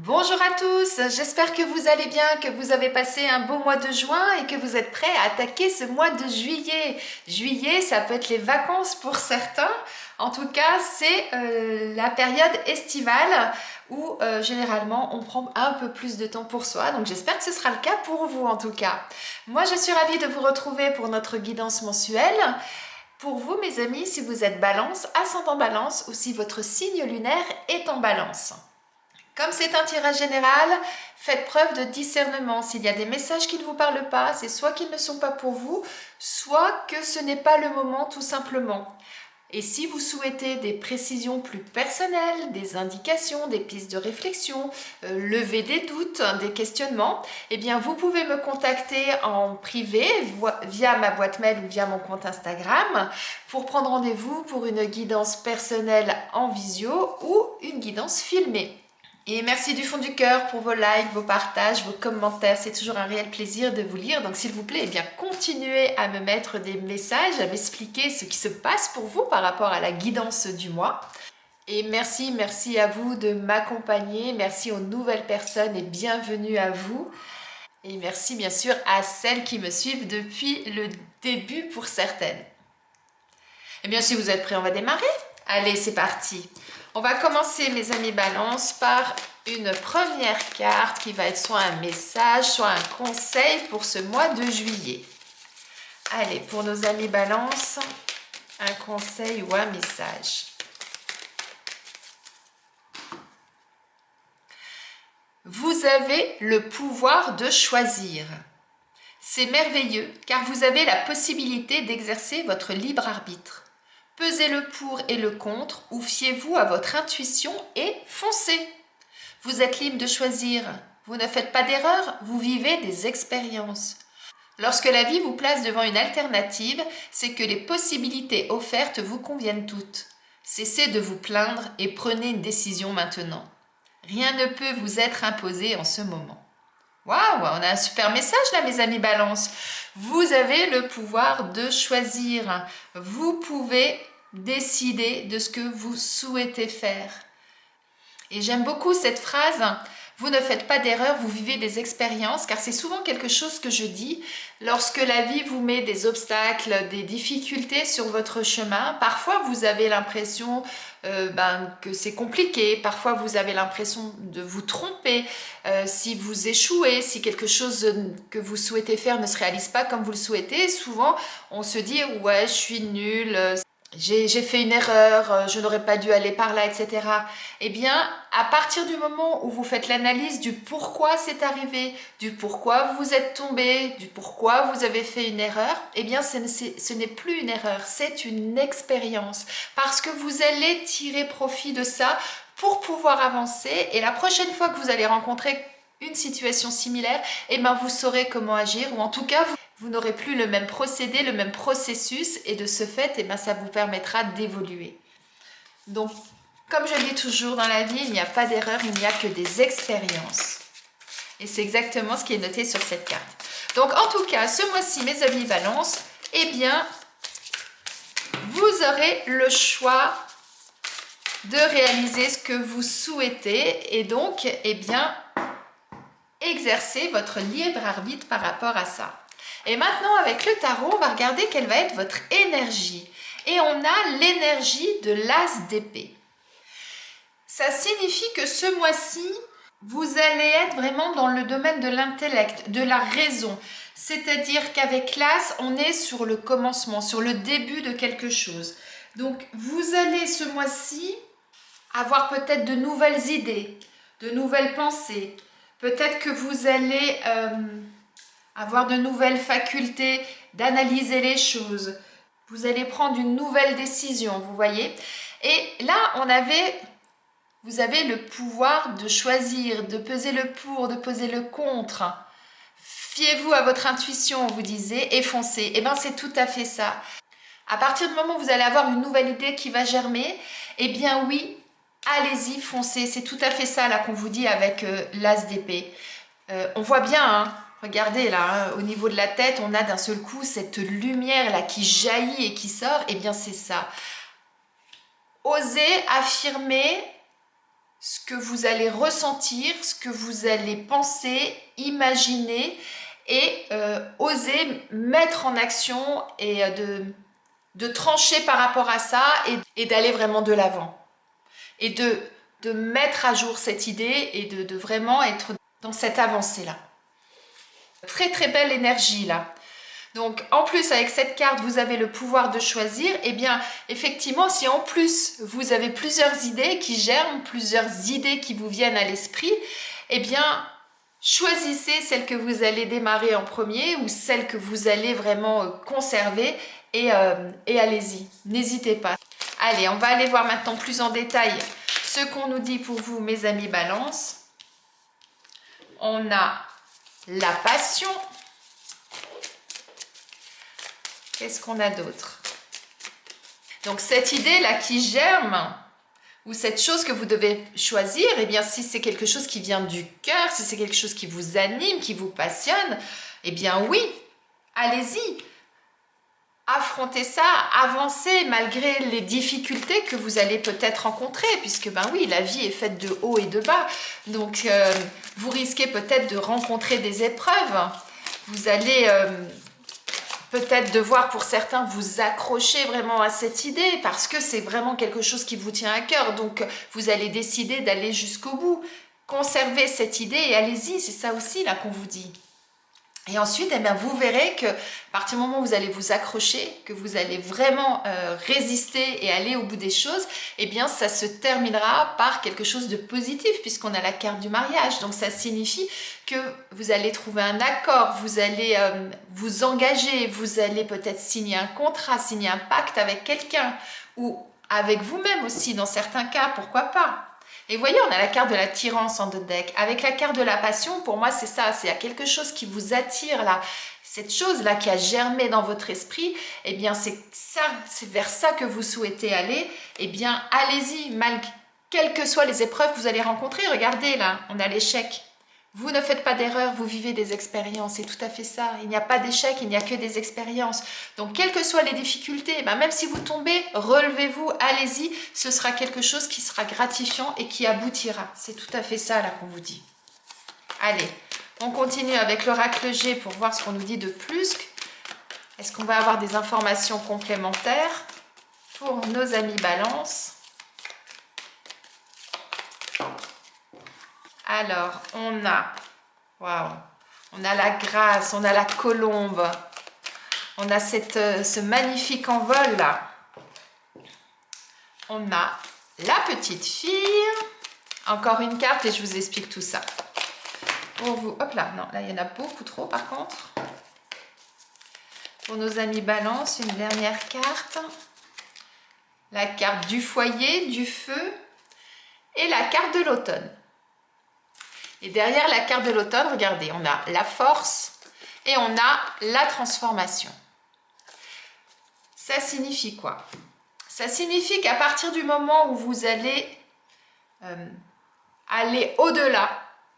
Bonjour à tous, j'espère que vous allez bien, que vous avez passé un beau mois de juin et que vous êtes prêts à attaquer ce mois de juillet. Juillet, ça peut être les vacances pour certains. En tout cas, c'est la période estivale où généralement on prend un peu plus de temps pour soi. Donc j'espère que ce sera le cas pour vous en tout cas. Moi, je suis ravie de vous retrouver pour notre guidance mensuelle. Pour vous, mes amis, si vous êtes Balance, ascendant Balance ou si votre signe lunaire est en Balance. Comme c'est un tirage général, faites preuve de discernement. S'il y a des messages qui ne vous parlent pas, c'est soit qu'ils ne sont pas pour vous, soit que ce n'est pas le moment tout simplement. Et si vous souhaitez des précisions plus personnelles, des indications, des pistes de réflexion, lever des doutes, des questionnements, eh bien vous pouvez me contacter en privé via ma boîte mail ou via mon compte Instagram pour prendre rendez-vous pour une guidance personnelle en visio ou une guidance filmée. Et merci du fond du cœur pour vos likes, vos partages, vos commentaires. C'est toujours un réel plaisir de vous lire. Donc s'il vous plaît, eh bien, continuez à me mettre des messages, à m'expliquer ce qui se passe pour vous par rapport à la guidance du mois. Et merci à vous de m'accompagner. Merci aux nouvelles personnes et bienvenue à vous. Et merci bien sûr à celles qui me suivent depuis le début pour certaines. Eh bien, si vous êtes prêts, on va démarrer. Allez, c'est parti. On va commencer, mes amis Balance, par une première carte qui va être soit un message, soit un conseil pour ce mois de juillet. Allez, pour nos amis Balance, un conseil ou un message. Vous avez le pouvoir de choisir. C'est merveilleux car vous avez la possibilité d'exercer votre libre arbitre. Pesez le pour et le contre ou fiez-vous à votre intuition et foncez. Vous êtes libre de choisir. Vous ne faites pas d'erreur, vous vivez des expériences. Lorsque la vie vous place devant une alternative, c'est que les possibilités offertes vous conviennent toutes. Cessez de vous plaindre et prenez une décision maintenant. Rien ne peut vous être imposé en ce moment. Waouh, on a un super message là, mes amis Balance. Vous avez le pouvoir de choisir. Vous pouvez décider de ce que vous souhaitez faire. Et j'aime beaucoup cette phrase. Vous ne faites pas d'erreur, vous vivez des expériences, car c'est souvent quelque chose que je dis lorsque la vie vous met des obstacles, des difficultés sur votre chemin. Parfois, vous avez l'impression que c'est compliqué. Parfois, vous avez l'impression de vous tromper. Si vous échouez, si quelque chose que vous souhaitez faire ne se réalise pas comme vous le souhaitez, souvent, on se dit « ouais, je suis nulle ». J'ai fait une erreur, je n'aurais pas dû aller par là, etc. Eh bien, à partir du moment où vous faites l'analyse du pourquoi c'est arrivé, du pourquoi vous êtes tombé, du pourquoi vous avez fait une erreur, eh bien, ce n'est plus une erreur, c'est une expérience. Parce que vous allez tirer profit de ça pour pouvoir avancer. Et la prochaine fois que vous allez rencontrer une situation similaire, eh bien, vous saurez comment agir, ou en tout cas, vous n'aurez plus le même procédé, le même processus, et de ce fait, eh bien, ça vous permettra d'évoluer. Donc, comme je le dis toujours dans la vie, il n'y a pas d'erreur, il n'y a que des expériences. Et c'est exactement ce qui est noté sur cette carte. Donc, en tout cas, ce mois-ci, mes amis Balance, eh bien, vous aurez le choix de réaliser ce que vous souhaitez et donc, eh bien, exercer votre libre arbitre par rapport à ça. Et maintenant, avec le tarot, on va regarder quelle va être votre énergie. Et on a l'énergie de l'as d'épée. Ça signifie que ce mois-ci, vous allez être vraiment dans le domaine de l'intellect, de la raison. C'est-à-dire qu'avec l'as, on est sur le commencement, sur le début de quelque chose. Donc, vous allez ce mois-ci avoir peut-être de nouvelles idées, de nouvelles pensées. Peut-être que vous allez avoir de nouvelles facultés d'analyser les choses. Vous allez prendre une nouvelle décision, vous voyez. Et là, vous avez le pouvoir de choisir, de peser le pour, de peser le contre. Fiez-vous à votre intuition, vous disiez, et foncez. Eh bien, c'est tout à fait ça. À partir du moment où vous allez avoir une nouvelle idée qui va germer, eh bien oui, allez-y, foncez. C'est tout à fait ça là qu'on vous dit avec l'as d'épée. On voit bien, hein. Regardez là, au niveau de la tête, on a d'un seul coup cette lumière là qui jaillit et qui sort. Eh bien, c'est ça. Osez affirmer ce que vous allez ressentir, ce que vous allez penser, imaginer et oser mettre en action et de trancher par rapport à ça et d'aller vraiment de l'avant. Et de mettre à jour cette idée et de vraiment être dans cette avancée-là. Très très belle énergie là. Donc en plus avec cette carte vous avez le pouvoir de choisir, et bien effectivement si en plus vous avez plusieurs idées qui germent, plusieurs idées qui vous viennent à l'esprit, et bien choisissez celle que vous allez démarrer en premier ou celle que vous allez vraiment conserver et allez-y, n'hésitez pas. Allez, on va aller voir maintenant plus en détail ce qu'on nous dit pour vous mes amis Balance. On a la passion. Qu'est-ce qu'on a d'autre? Donc cette idée-là qui germe, ou cette chose que vous devez choisir, eh bien si c'est quelque chose qui vient du cœur, si c'est quelque chose qui vous anime, qui vous passionne, eh bien oui, allez-y. Affrontez ça, avancez malgré les difficultés que vous allez peut-être rencontrer, puisque ben oui, la vie est faite de haut et de bas. Donc vous risquez peut-être de rencontrer des épreuves. Vous allez peut-être devoir pour certains vous accrocher vraiment à cette idée parce que c'est vraiment quelque chose qui vous tient à cœur. Donc vous allez décider d'aller jusqu'au bout. Conservez cette idée et allez-y, c'est ça aussi là qu'on vous dit. Et ensuite, eh bien, vous verrez que à partir du moment où vous allez vous accrocher, que vous allez vraiment résister et aller au bout des choses, eh bien, ça se terminera par quelque chose de positif puisqu'on a la carte du mariage. Donc, ça signifie que vous allez trouver un accord, vous allez vous engager, vous allez peut-être signer un contrat, signer un pacte avec quelqu'un ou avec vous-même aussi dans certains cas, pourquoi pas. Et vous voyez, on a la carte de l'attirance en deux decks. Avec la carte de la passion, pour moi, c'est ça. C'est quelque chose qui vous attire, là. Cette chose-là qui a germé dans votre esprit, eh bien, c'est ça, c'est vers ça que vous souhaitez aller. Eh bien, allez-y, quelles que soient les épreuves que vous allez rencontrer. Regardez, là, on a l'échec. Vous ne faites pas d'erreur, vous vivez des expériences, c'est tout à fait ça. Il n'y a pas d'échec, il n'y a que des expériences. Donc, quelles que soient les difficultés, même si vous tombez, relevez-vous, allez-y. Ce sera quelque chose qui sera gratifiant et qui aboutira. C'est tout à fait ça là qu'on vous dit. Allez, on continue avec l'oracle G pour voir ce qu'on nous dit de plus. Est-ce qu'on va avoir des informations complémentaires pour nos amis Balance? Alors, on a la grâce, on a la colombe, on a ce magnifique envol là. On a la petite fille, encore une carte et je vous explique tout ça. Pour vous, hop là, non, là il y en a beaucoup trop par contre. Pour nos amis Balance, une dernière carte. La carte du foyer, du feu et la carte de l'automne. Et derrière la carte de l'automne, regardez, on a la force et on a la transformation. Ça signifie quoi? Ça signifie qu'à partir du moment où vous allez aller au-delà,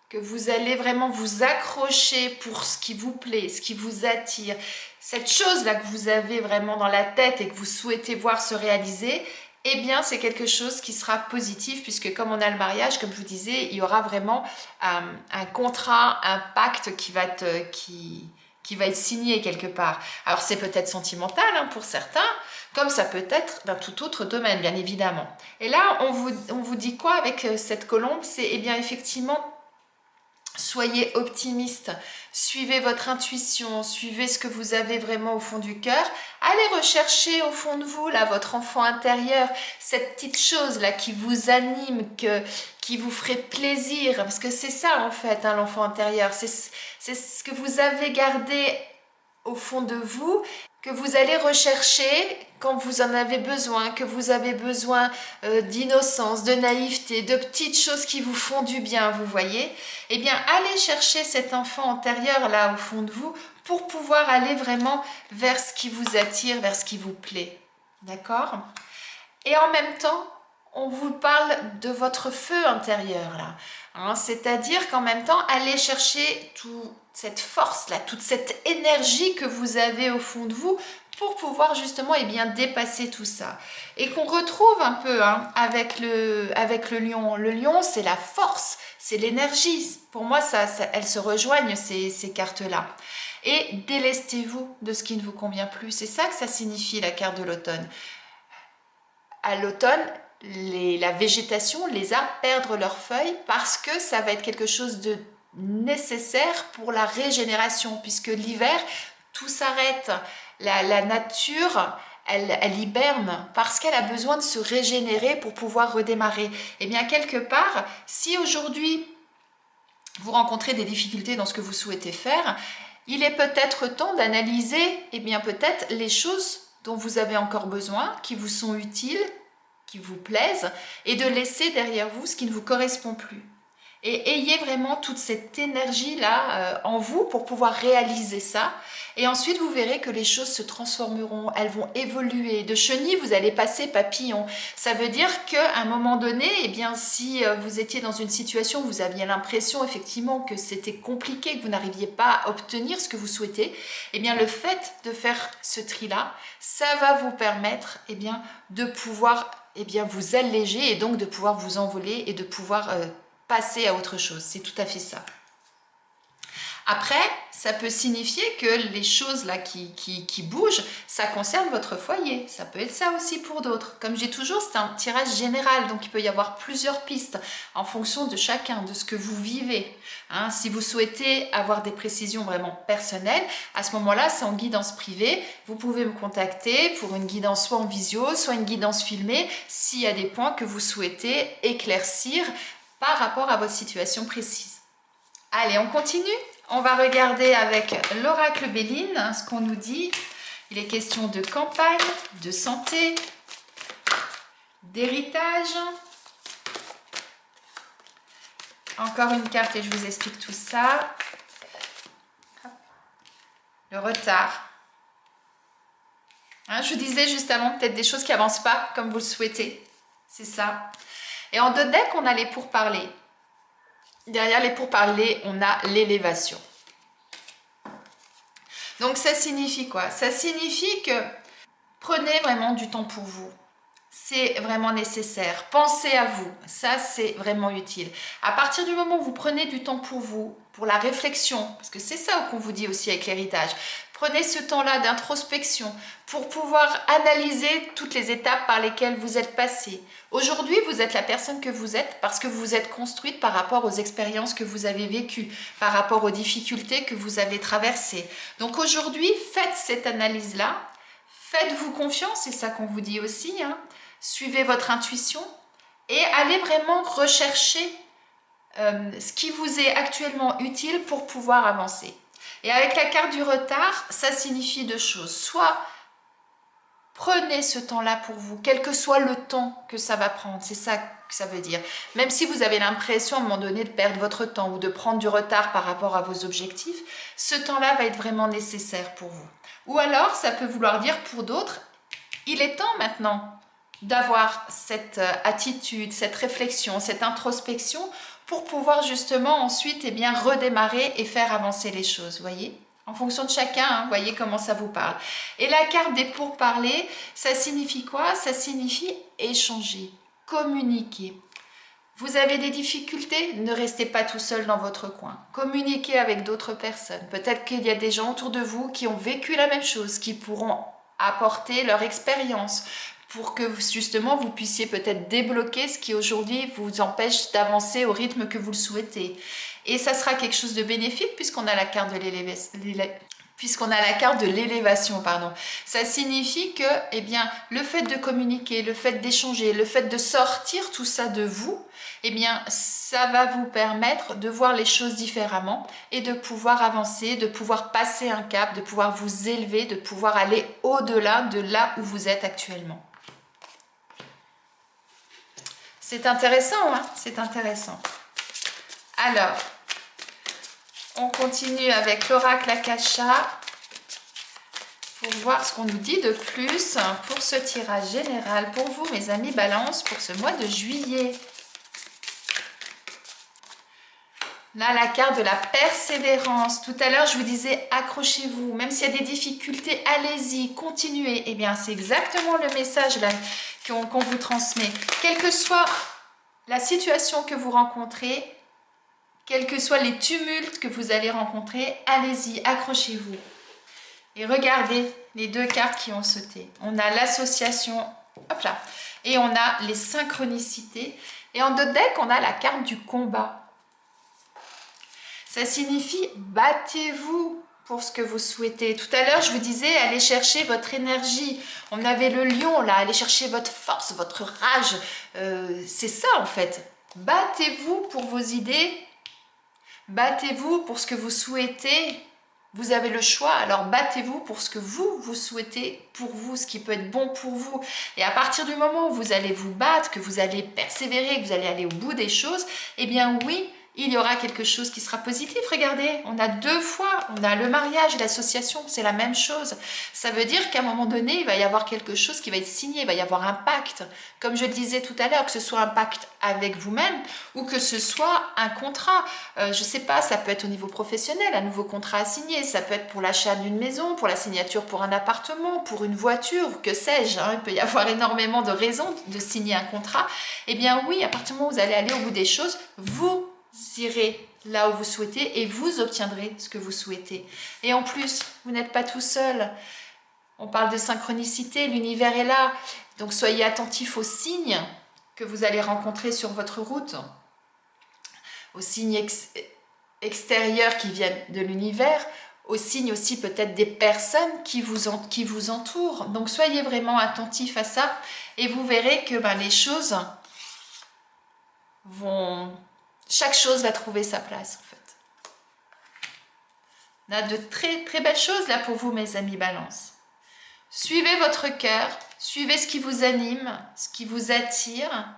que vous allez vraiment vous accrocher pour ce qui vous plaît, ce qui vous attire, cette chose-là que vous avez vraiment dans la tête et que vous souhaitez voir se réaliser, eh bien, c'est quelque chose qui sera positif puisque comme on a le mariage, comme je vous disais, il y aura vraiment un contrat, un pacte qui va être signé quelque part. Alors, c'est peut-être sentimental pour certains, comme ça peut être dans tout autre domaine, bien évidemment. Et là, on vous dit quoi avec cette colombe? C'est, eh bien, effectivement, soyez optimiste, suivez votre intuition, suivez ce que vous avez vraiment au fond du cœur. Allez rechercher au fond de vous, là, votre enfant intérieur, cette petite chose-là qui vous anime, qui vous ferait plaisir. Parce que c'est ça, en fait, l'enfant intérieur. C'est ce que vous avez gardé au fond de vous, que vous allez rechercher quand vous en avez besoin, que vous avez besoin d'innocence, de naïveté, de petites choses qui vous font du bien, vous voyez. Eh bien, allez chercher cet enfant intérieur là au fond de vous pour pouvoir aller vraiment vers ce qui vous attire, vers ce qui vous plaît. D'accord? Et en même temps, on vous parle de votre feu intérieur là. C'est-à-dire qu'en même temps, allez chercher toute cette force là, toute cette énergie que vous avez au fond de vous pour pouvoir justement dépasser tout ça. Et qu'on retrouve un peu avec le lion. Le lion, c'est la force, c'est l'énergie. Pour moi, elles se rejoignent, ces cartes-là. Et délestez-vous de ce qui ne vous convient plus. C'est ça que ça signifie, la carte de l'automne. À l'automne, la végétation, les arbres perdent leurs feuilles parce que ça va être quelque chose de nécessaire pour la régénération, puisque l'hiver, tout s'arrête. La nature, elle hiberne parce qu'elle a besoin de se régénérer pour pouvoir redémarrer. Et bien, quelque part, si aujourd'hui vous rencontrez des difficultés dans ce que vous souhaitez faire, il est peut-être temps d'analyser peut-être les choses dont vous avez encore besoin, qui vous sont utiles, qui vous plaisent, et de laisser derrière vous ce qui ne vous correspond plus. Et ayez vraiment toute cette énergie-là en vous pour pouvoir réaliser ça. Et ensuite, vous verrez que les choses se transformeront, elles vont évoluer. De chenille, vous allez passer papillon. Ça veut dire qu'à un moment donné, si vous étiez dans une situation où vous aviez l'impression effectivement que c'était compliqué, que vous n'arriviez pas à obtenir ce que vous souhaitez, le fait de faire ce tri-là, ça va vous permettre de pouvoir vous alléger et donc de pouvoir vous envoler et de pouvoir passer à autre chose. C'est tout à fait ça. Après, ça peut signifier que les choses là qui bougent, ça concerne votre foyer. Ça peut être ça aussi pour d'autres. Comme j'ai toujours, c'est un tirage général, donc il peut y avoir plusieurs pistes en fonction de chacun, de ce que vous vivez. Si vous souhaitez avoir des précisions vraiment personnelles, à ce moment-là, c'est en guidance privée. Vous pouvez me contacter pour une guidance soit en visio, soit une guidance filmée, s'il y a des points que vous souhaitez éclaircir par rapport à votre situation précise. Allez, on continue. On va regarder avec l'oracle Béline ce qu'on nous dit. Il est question de campagne, de santé, d'héritage. Encore une carte et je vous explique tout ça. Le retard. Je vous disais juste avant, peut-être des choses qui n'avancent pas comme vous le souhaitez. C'est ça. Et en deux decks, on a les pourparlers. Derrière les pourparlers, on a l'élévation. Donc ça signifie quoi? Ça signifie que prenez vraiment du temps pour vous. C'est vraiment nécessaire. Pensez à vous. Ça, c'est vraiment utile. À partir du moment où vous prenez du temps pour vous, pour la réflexion, parce que c'est ça qu'on vous dit aussi avec l'héritage, prenez ce temps-là d'introspection pour pouvoir analyser toutes les étapes par lesquelles vous êtes passé. Aujourd'hui, vous êtes la personne que vous êtes parce que vous êtes construite par rapport aux expériences que vous avez vécues, par rapport aux difficultés que vous avez traversées. Donc aujourd'hui, faites cette analyse-là. Faites-vous confiance, c'est ça qu'on vous dit aussi. Suivez votre intuition et allez vraiment rechercher ce qui vous est actuellement utile pour pouvoir avancer. Et avec la carte du retard, ça signifie deux choses. Soit prenez ce temps-là pour vous, quel que soit le temps que ça va prendre, c'est ça que ça veut dire. Même si vous avez l'impression à un moment donné de perdre votre temps ou de prendre du retard par rapport à vos objectifs, ce temps-là va être vraiment nécessaire pour vous. Ou alors, ça peut vouloir dire pour d'autres, il est temps maintenant d'avoir cette attitude, cette réflexion, cette introspection pour pouvoir justement ensuite redémarrer et faire avancer les choses, vous voyez ? En fonction de chacun, voyez comment ça vous parle. Et la carte des pourparlers, ça signifie quoi? Ça signifie échanger, communiquer. Vous avez des difficultés? Ne restez pas tout seul dans votre coin. Communiquez avec d'autres personnes. Peut-être qu'il y a des gens autour de vous qui ont vécu la même chose, qui pourront apporter leur expérience pour que justement vous puissiez peut-être débloquer ce qui aujourd'hui vous empêche d'avancer au rythme que vous le souhaitez. Et ça sera quelque chose de bénéfique puisqu'on a la carte de l'élévation. Ça signifie que le fait de communiquer, le fait d'échanger, le fait de sortir tout ça de vous, ça va vous permettre de voir les choses différemment et de pouvoir avancer, de pouvoir passer un cap, de pouvoir vous élever, de pouvoir aller au-delà de là où vous êtes actuellement. C'est intéressant, c'est intéressant. Alors, on continue avec l'oracle Akasha pour voir ce qu'on nous dit de plus pour ce tirage général pour vous, mes amis Balance, pour ce mois de juillet. Là, la carte de la persévérance. Tout à l'heure, je vous disais, accrochez-vous. Même s'il y a des difficultés, allez-y, continuez. Eh bien, c'est exactement le message là qu'on vous transmet. Quelle que soit la situation que vous rencontrez, quels que soient les tumultes que vous allez rencontrer, allez-y, accrochez-vous. Et regardez les deux cartes qui ont sauté. On a l'association, hop là, et on a les synchronicités. Et en d'autres decks, on a la carte du combat. Ça signifie battez-vous pour ce que vous souhaitez. Tout à l'heure, je vous disais, allez chercher votre énergie. On avait le lion là, allez chercher votre force, votre rage. C'est ça en fait. Battez-vous pour vos idées. Battez-vous pour ce que vous souhaitez. Vous avez le choix, alors battez-vous pour ce que vous souhaitez pour vous, ce qui peut être bon pour vous. Et à partir du moment où vous allez vous battre, que vous allez persévérer, que vous allez aller au bout des choses, eh bien oui, il y aura quelque chose qui sera positif. Regardez, on a deux fois, on a le mariage et l'association, c'est la même chose. Ça veut dire qu'à un moment donné, il va y avoir quelque chose qui va être signé, il va y avoir un pacte. Comme je le disais tout à l'heure, que ce soit un pacte avec vous-même ou que ce soit un contrat. Je ne sais pas, ça peut être au niveau professionnel, un nouveau contrat à signer, ça peut être pour l'achat d'une maison, pour la signature pour un appartement, pour une voiture, que sais-je. Il peut y avoir énormément de raisons de signer un contrat. Eh bien oui, à partir du moment où vous allez aller au bout des choses, vous irez là où vous souhaitez et vous obtiendrez ce que vous souhaitez. Et en plus, vous n'êtes pas tout seul. On parle de synchronicité, l'univers est là. Donc soyez attentifs aux signes que vous allez rencontrer sur votre route, aux signes extérieurs qui viennent de l'univers, aux signes aussi peut-être des personnes qui vous entourent. Donc soyez vraiment attentifs à ça et vous verrez que les choses vont... Chaque chose va trouver sa place en fait. On a de très très belles choses là pour vous mes amis Balance. Suivez votre cœur, suivez ce qui vous anime, ce qui vous attire.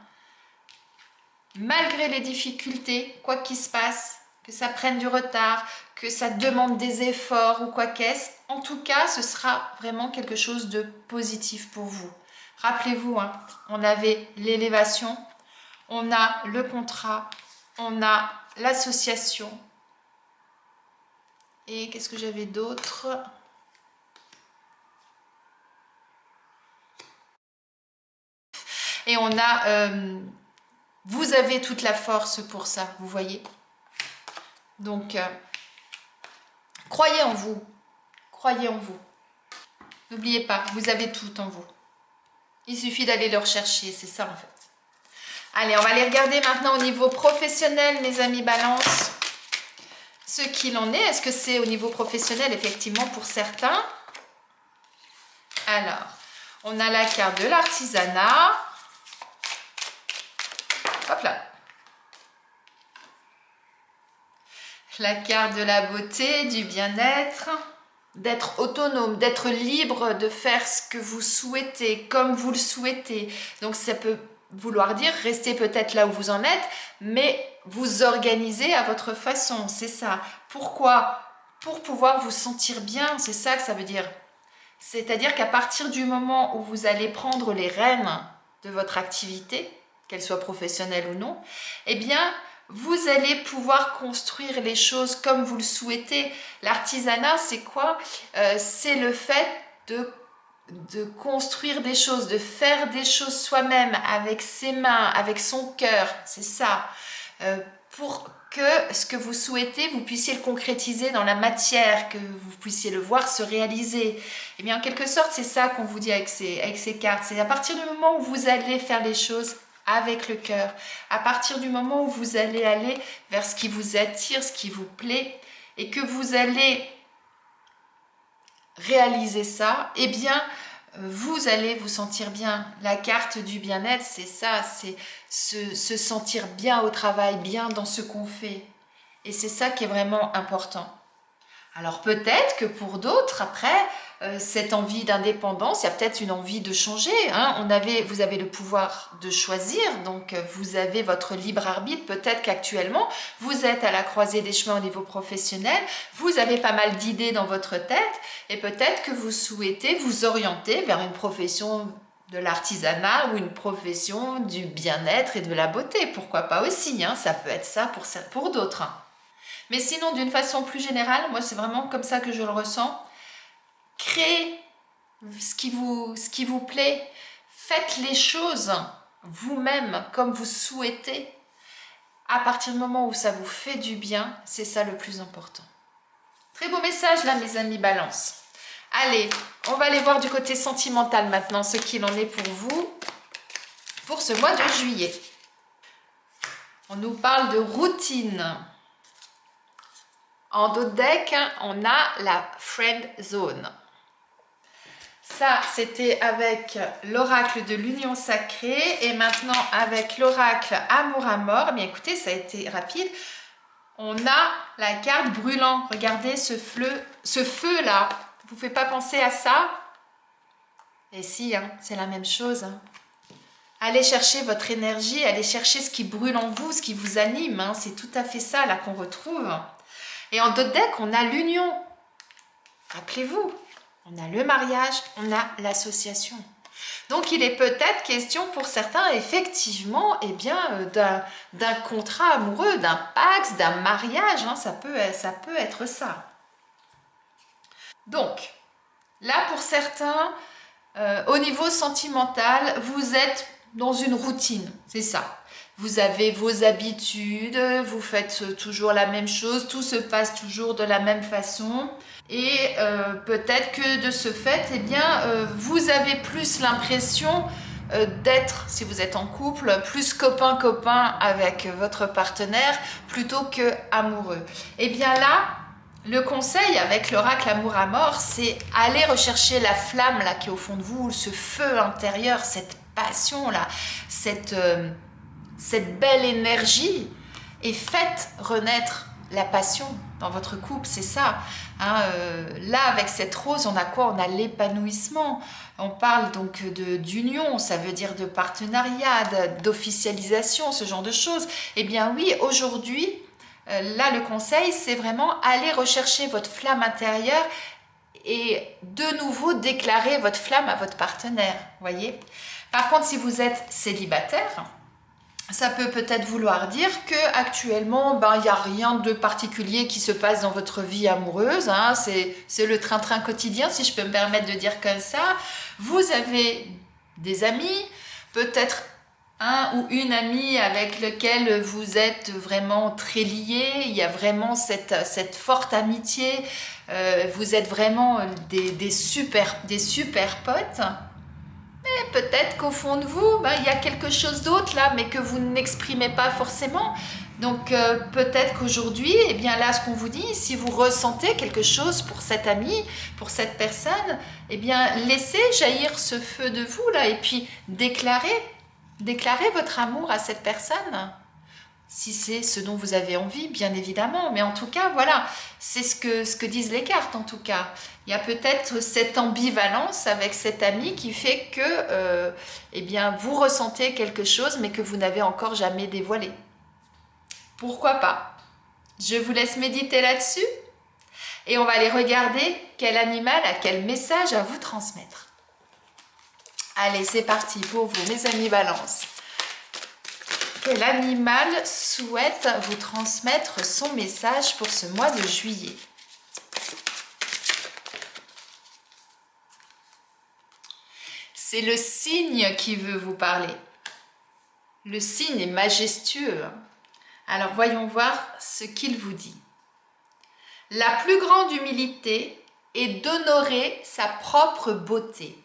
Malgré les difficultés, quoi qu'il se passe, que ça prenne du retard, que ça demande des efforts ou quoi qu'est-ce, en tout cas, ce sera vraiment quelque chose de positif pour vous. Rappelez-vous, on avait l'élévation, on a le contrat, on a l'association. Et qu'est-ce que j'avais d'autre ? Et on a... vous avez toute la force pour ça, vous voyez. Donc, croyez en vous. Croyez en vous. N'oubliez pas, vous avez tout en vous. Il suffit d'aller le rechercher, c'est ça en fait. Allez, on va aller regarder maintenant au niveau professionnel, mes amis Balance. Ce qu'il en est, est-ce que c'est au niveau professionnel, effectivement, pour certains? Alors, on a la carte de l'artisanat. Hop là. La carte de la beauté, du bien-être, d'être autonome, d'être libre de faire ce que vous souhaitez, comme vous le souhaitez. Donc ça peut vouloir dire rester peut-être là où vous en êtes, mais vous organiser à votre façon, c'est ça. Pourquoi? Pour pouvoir vous sentir bien, c'est ça que ça veut dire. C'est-à-dire qu'à partir du moment où vous allez prendre les rênes de votre activité, qu'elle soit professionnelle ou non, eh bien, vous allez pouvoir construire les choses comme vous le souhaitez. L'artisanat, c'est quoi? C'est le fait de construire des choses, de faire des choses soi-même, avec ses mains, avec son cœur, c'est ça. Pour que ce que vous souhaitez, vous puissiez le concrétiser dans la matière, que vous puissiez le voir se réaliser. Et bien, en quelque sorte, c'est ça qu'on vous dit avec ces cartes. C'est à partir du moment où vous allez faire les choses avec le cœur, à partir du moment où vous allez aller vers ce qui vous attire, ce qui vous plaît, et que vous allez réaliser ça, eh bien, vous allez vous sentir bien. La carte du bien-être, c'est ça, c'est se sentir bien au travail, bien dans ce qu'on fait. Et c'est ça qui est vraiment important. Alors peut-être que pour d'autres, après, cette envie d'indépendance, il y a peut-être une envie de changer. Vous avez le pouvoir de choisir, donc vous avez votre libre arbitre. Peut-être qu'actuellement, vous êtes à la croisée des chemins au niveau professionnel, vous avez pas mal d'idées dans votre tête, et peut-être que vous souhaitez vous orienter vers une profession de l'artisanat ou une profession du bien-être et de la beauté. Pourquoi pas aussi, ça peut être ça pour d'autres. Mais sinon, d'une façon plus générale, moi c'est vraiment comme ça que je le ressens. Créez ce qui vous plaît. Faites les choses vous-même comme vous souhaitez. À partir du moment où ça vous fait du bien, c'est ça le plus important. Très beau message là, mes amis Balance. Allez, on va aller voir du côté sentimental maintenant, ce qu'il en est pour vous, pour ce mois de juillet. On nous parle de routine. En dos de deck, on a la Friend Zone. Ça, c'était avec l'oracle de l'union sacrée. Et maintenant, avec l'oracle Amour à mort. Eh bien, écoutez, ça a été rapide. On a la carte brûlant. Regardez ce feu-là. Vous ne pouvez pas penser à ça? Et si, hein, c'est la même chose. Hein. Allez chercher votre énergie, allez chercher ce qui brûle en vous, ce qui vous anime. Hein. C'est tout à fait ça là qu'on retrouve. Et en dos de deck, on a l'union. Rappelez-vous. On a le mariage, on a l'association. Donc, il est peut-être question pour certains, effectivement, eh bien, d'un contrat amoureux, d'un pacte, d'un mariage. Hein, ça peut être ça. Donc, là, pour certains, au niveau sentimental, vous êtes dans une routine, c'est ça. Vous avez vos habitudes, vous faites toujours la même chose, tout se passe toujours de la même façon. Et peut-être que de ce fait, eh bien, vous avez plus l'impression d'être, si vous êtes en couple, plus copain-copain avec votre partenaire plutôt que amoureux. Et bien là, le conseil avec l'oracle Amour à mort, c'est aller rechercher la flamme là qui est au fond de vous, ce feu intérieur, cette passion là, cette belle énergie, et faites renaître la passion dans votre couple, c'est ça. Hein, là, avec cette rose, on a quoi? On a l'épanouissement. On parle donc d'union, ça veut dire de partenariat, d'officialisation, ce genre de choses. Eh bien oui, aujourd'hui, là, le conseil, c'est vraiment aller rechercher votre flamme intérieure et de nouveau déclarer votre flamme à votre partenaire, voyez. Par contre, si vous êtes célibataire, ça peut peut-être vouloir dire que actuellement, il n'y a rien de particulier qui se passe dans votre vie amoureuse. Hein, c'est le train-train quotidien, si je peux me permettre de dire comme ça. Vous avez des amis, peut-être un ou une amie avec lequel vous êtes vraiment très liés. Il y a vraiment cette forte amitié. Vous êtes vraiment des super potes. Peut-être qu'au fond de vous, il y a quelque chose d'autre là, mais que vous n'exprimez pas forcément. Donc peut-être qu'aujourd'hui, eh bien là, ce qu'on vous dit, si vous ressentez quelque chose pour cet ami, pour cette personne, eh bien laissez jaillir ce feu de vous là, et puis déclarez votre amour à cette personne. Si c'est ce dont vous avez envie, bien évidemment. Mais en tout cas, voilà, c'est ce que disent les cartes, en tout cas. Il y a peut-être cette ambivalence avec cet ami qui fait que eh bien, vous ressentez quelque chose, mais que vous n'avez encore jamais dévoilé. Pourquoi pas? Je vous laisse méditer là-dessus. Et on va aller regarder quel animal a quel message à vous transmettre. Allez, c'est parti pour vous, mes amis Balance. Quel animal souhaite vous transmettre son message pour ce mois de juillet? C'est le cygne qui veut vous parler. Le cygne est majestueux. Alors voyons voir ce qu'il vous dit. La plus grande humilité est d'honorer sa propre beauté.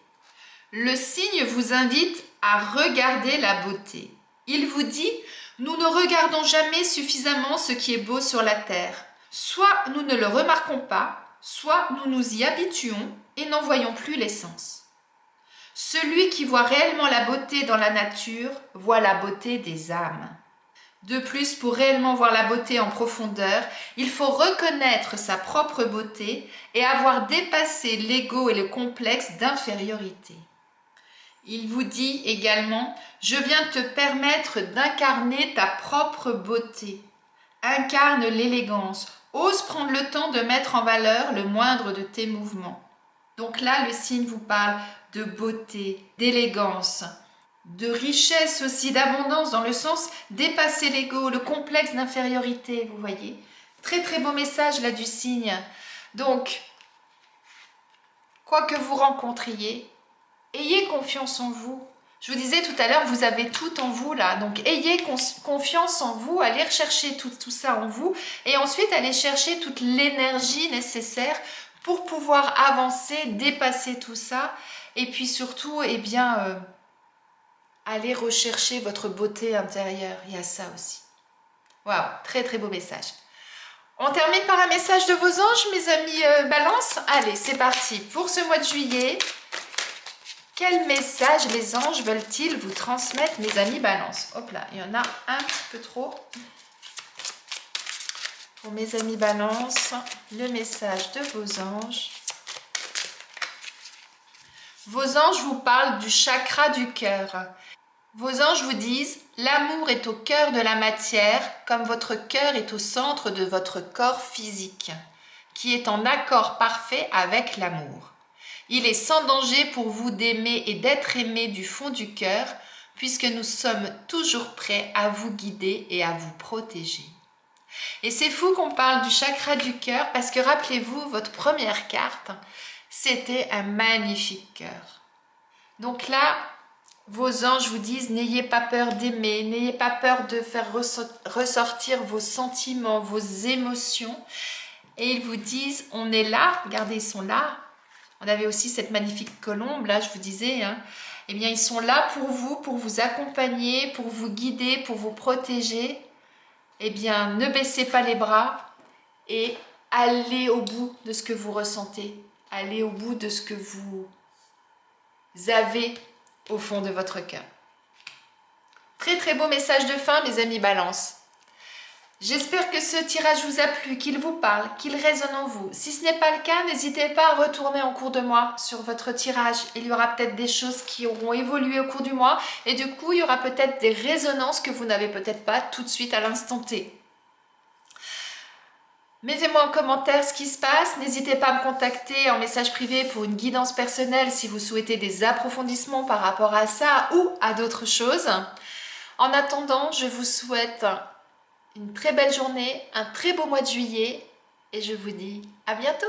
Le cygne vous invite à regarder la beauté. Il vous dit, nous ne regardons jamais suffisamment ce qui est beau sur la terre. Soit nous ne le remarquons pas, soit nous nous y habituons et n'en voyons plus l'essence. Celui qui voit réellement la beauté dans la nature voit la beauté des âmes. De plus, pour réellement voir la beauté en profondeur, il faut reconnaître sa propre beauté et avoir dépassé l'ego et le complexe d'infériorité. Il vous dit également, je viens te permettre d'incarner ta propre beauté. Incarne l'élégance, ose prendre le temps de mettre en valeur le moindre de tes mouvements. Donc là, le cygne vous parle de beauté, d'élégance, de richesse aussi, d'abondance dans le sens dépasser l'ego, le complexe d'infériorité, vous voyez. Très très beau message là du cygne. Donc, quoi que vous rencontriez, ayez confiance en vous. Je vous disais tout à l'heure, vous avez tout en vous là. Donc, ayez confiance en vous, allez rechercher tout ça en vous et ensuite allez chercher toute l'énergie nécessaire pour pouvoir avancer, dépasser tout ça et puis surtout, eh bien, allez rechercher votre beauté intérieure. Il y a ça aussi. Waouh, très très beau message. On termine par un message de vos anges, mes amis Balance. Allez, c'est parti. Pour ce mois de juillet, quel message les anges veulent-ils vous transmettre, mes amis Balance? Hop là, il y en a un petit peu trop. Pour mes amis Balance, le message de vos anges. Vos anges vous parlent du chakra du cœur. Vos anges vous disent, l'amour est au cœur de la matière, comme votre cœur est au centre de votre corps physique, qui est en accord parfait avec l'amour. Il est sans danger pour vous d'aimer et d'être aimé du fond du cœur, puisque nous sommes toujours prêts à vous guider et à vous protéger. Et c'est fou qu'on parle du chakra du cœur, parce que rappelez-vous, votre première carte, c'était un magnifique cœur. Donc là, vos anges vous disent, n'ayez pas peur d'aimer, n'ayez pas peur de faire ressortir vos sentiments, vos émotions. Et ils vous disent, on est là, regardez, ils sont là. On avait aussi cette magnifique colombe, là, je vous disais. Eh bien, ils sont là pour vous accompagner, pour vous guider, pour vous protéger. Eh bien, ne baissez pas les bras et allez au bout de ce que vous ressentez. Allez au bout de ce que vous avez au fond de votre cœur. Très très beau message de fin, mes amis Balance. J'espère que ce tirage vous a plu, qu'il vous parle, qu'il résonne en vous. Si ce n'est pas le cas, n'hésitez pas à retourner en cours de mois sur votre tirage. Il y aura peut-être des choses qui auront évolué au cours du mois et du coup, il y aura peut-être des résonances que vous n'avez peut-être pas tout de suite à l'instant T. Mettez-moi en commentaire ce qui se passe, n'hésitez pas à me contacter en message privé pour une guidance personnelle si vous souhaitez des approfondissements par rapport à ça ou à d'autres choses. En attendant, je vous souhaite une très belle journée, un très beau mois de juillet et je vous dis à bientôt.